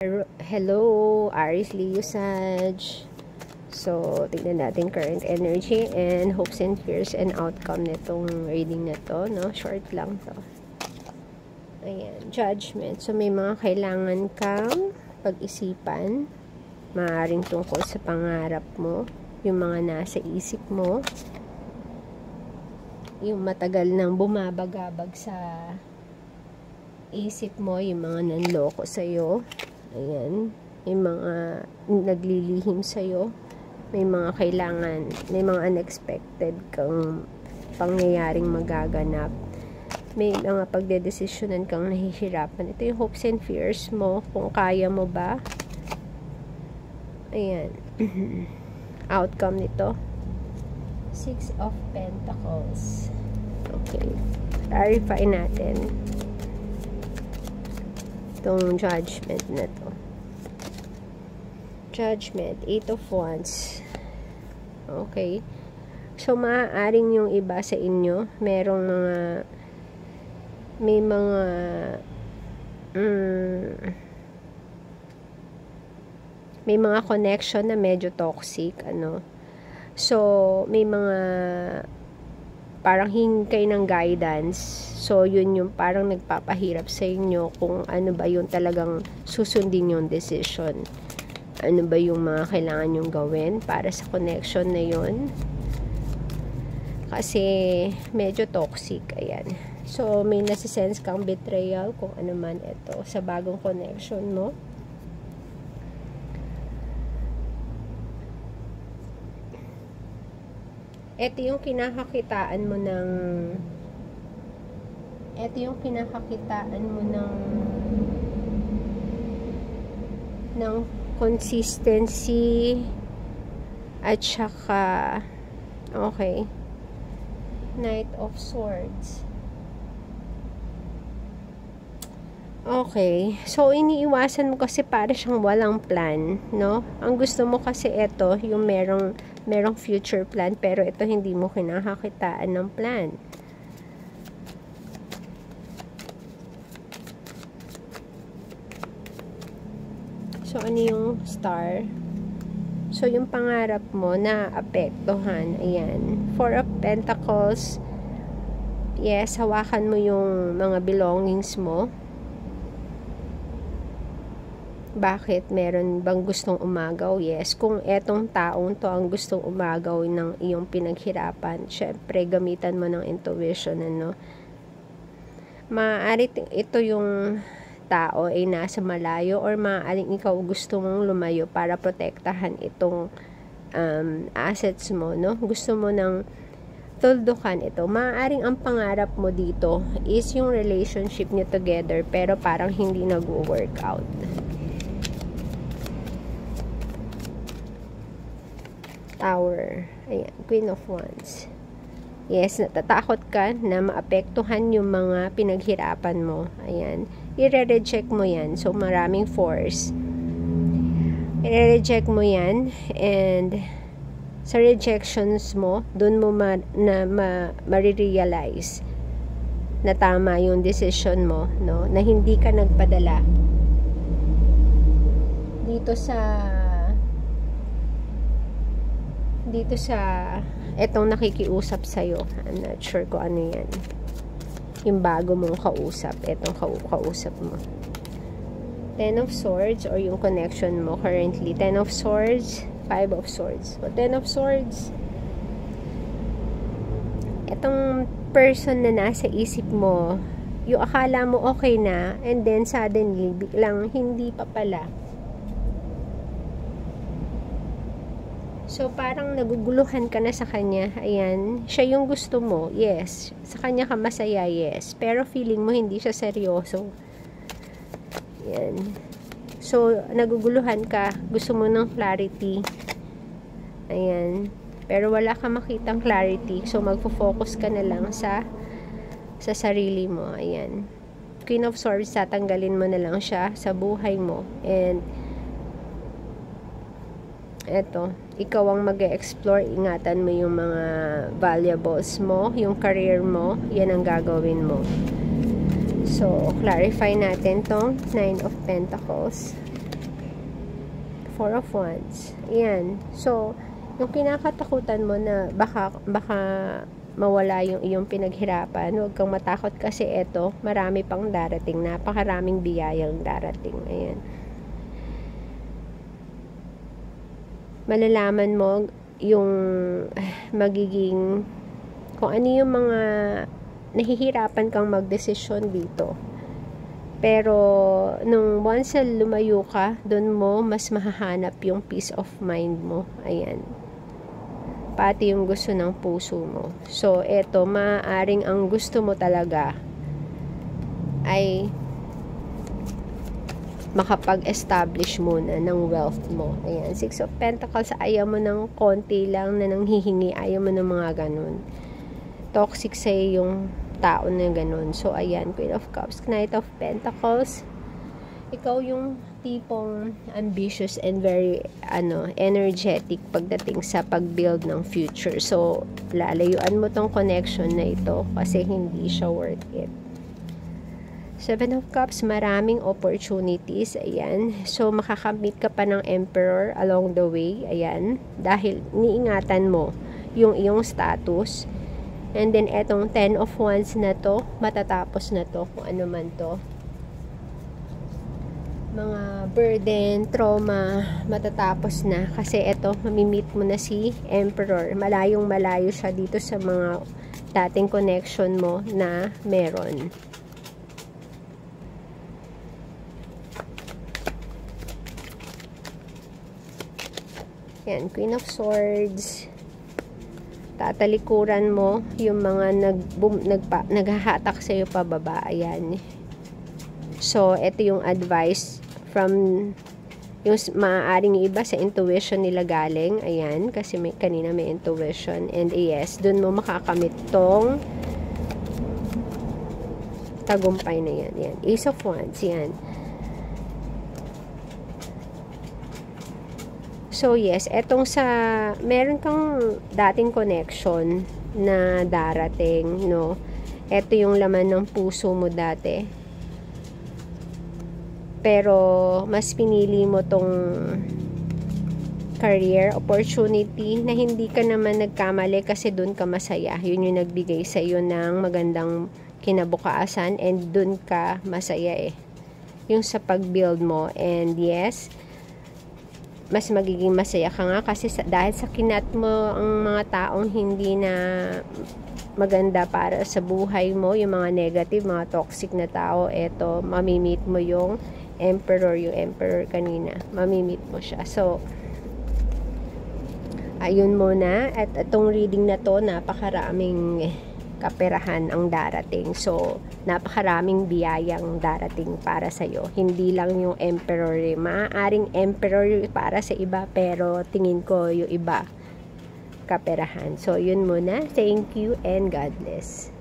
Hello, Aries, Leo, Sag. So, tignan natin current energy and hopes and fears and outcome nitong reading na to, no? Short lang to. Ayan, judgment. So, may mga kailangan kang pag-isipan. Maaaring tungkol sa pangarap mo, yung mga nasa isip mo, yung matagal nang bumabagabag sa isip mo, yung mga nanloko sa'yo. Ayan, may mga naglilihim sa'yo, may mga kailangan, may mga unexpected kang pangyayaring magaganap, may mga pagdedesisyonan kang nahihirapan. Ito yung hopes and fears mo, kung kaya mo ba. Ayan. Outcome nito, 6 of Pentacles. Okay, clarify natin itong judgment na to. Judgment, 8 of Wands. Okay. So, maaaring yung iba sa inyo, merong mga may mga connection na medyo toxic, ano. So, may mga parang hingi kayo ng guidance. So, yun yung parang nagpapahirap sa inyo kung ano ba yung talagang susundin yung decision. Ano ba yung mga kailangan yung gawin para sa connection na yun. Kasi, medyo toxic. Ayan. So, may nasisense kang betrayal kung ano man ito sa bagong connection mo. Ito yung kinakakitaan mo ng consistency at saka okay, Knight of Swords. Okay, so iniiwasan mo kasi para siyang walang plan, no? Ang gusto mo kasi ito, yung merong future plan, pero ito hindi mo kinakakitaan ng plan. So, ano yung Star? So, yung pangarap mo na apektuhan, ayan. 4 of Pentacles, yes, hawakan mo yung mga belongings mo. Bakit? Meron bang gustong umagaw? Yes. Kung etong taong to ang gustong umagaw ng iyong pinaghirapan, syempre, gamitan mo ng intuition, ano? Maaari ito yung tao ay nasa malayo or maaaring ikaw gusto mong lumayo para protektahan itong assets mo, no? Gusto mo ng tuldukan ito. Maaaring ang pangarap mo dito is yung relationship niyo together pero parang hindi nag-work out. Tower. Ayan, Queen of Wands. Yes, natatakot ka na maapektuhan yung mga pinaghirapan mo. Ayan. I-reject mo yan. So, maraming force. I-reject mo yan. And, sa rejections mo, dun mo marirealize na tama yung decision mo, no? Na hindi ka nagpadala dito sa etong nakikiusap sa'yo. I'm not sure kung ano yan. Yung bago mong kausap. Etong kausap mo. 10 of Swords or yung connection mo currently. 10 of Swords, 5 of Swords. So, 10 of Swords, etong person na nasa isip mo, yung akala mo okay na, and then suddenly, biglang hindi pa pala. So, parang naguguluhan ka na sa kanya. Ayan. Siya yung gusto mo. Yes. Sa kanya ka masaya. Yes. Pero feeling mo hindi siya seryoso. Ayan. So, naguguluhan ka. Gusto mo ng clarity. Ayan. Pero wala ka makitang clarity. So, magfo-focus ka na lang sa sarili mo. Ayan. Queen of Swords, tatanggalin mo na lang siya sa buhay mo. And, eto, ikaw ang mag-e-explore, ingatan mo yung mga valuables mo, yung career mo, yan ang gagawin mo. So, clarify natin tong 9 of Pentacles. Four of Wands. Ayan. So, yung kinakatakutan mo na baka mawala yung iyong pinaghirapan, huwag kang matakot kasi eto, marami pang darating. Napakaraming biyayang darating. Ayan. Malalaman mo yung magiging kung ano yung mga nahihirapan kang magdesisyon dito. Pero nung once lumayo ka, dun mo mas mahahanap yung peace of mind mo. Ayan. Pati yung gusto ng puso mo. So, eto, maaaring ang gusto mo talaga ay makapag-establish muna ng wealth mo. Ayan, Six of Pentacles, ayaw mo ng konti lang na nanghihingi, ayaw mo ng mga ganun. Toxic sa'yo yung tao na ganun. So, ayan, Queen of Cups, Knight of Pentacles, ikaw yung tipong ambitious and very energetic pagdating sa pag-build ng future. So, lalayuan mo tong connection na ito kasi hindi siya worth it. Seven of Cups, maraming opportunities. Ayan. So, makakamit ka pa ng Emperor along the way. Ayan. Dahil niingatan mo yung iyong status. And then, etong 10 of Wands na to, matatapos na to kung ano man to. Mga burden, trauma, matatapos na. Kasi eto, mamimit mo na si Emperor. Malayong malayo siya dito sa mga dating connection mo na meron. Yan, Queen of Swords. Tatalikuran mo yung mga naghahatak sa iyo pababa. Ayan. So, ito yung advice from yung maaaring iba sa intuition nila galing. Ayan, kasi kanina may intuition. And yes, dun mo makakamit tong tagumpay na yan. Yan. Ace of Wands. Yan. So, yes, etong meron kang dating connection na darating, no? Ito yung laman ng puso mo dati. Pero, mas pinili mo tong career opportunity na hindi ka naman nagkamali kasi dun ka masaya. Yun yung nagbigay sa iyo ng magandang kinabukasan and dun ka masaya eh. Yung sa pag-build mo. And yes, mas magiging masaya ka nga kasi dahil sa kinat mo ang mga taong hindi na maganda para sa buhay mo, yung mga negative, mga toxic na tao, eto, mamimit mo yung Emperor kanina, mamimit mo siya. So, ayun muna, at itong reading na to, napakaraming kaperahan ang darating. So, napakaraming biyayang darating para sa'yo. Hindi lang yung Emperor. Maaaring Emperor para sa iba, pero tingin ko yung iba kaperahan. So, yun muna. Thank you and God bless.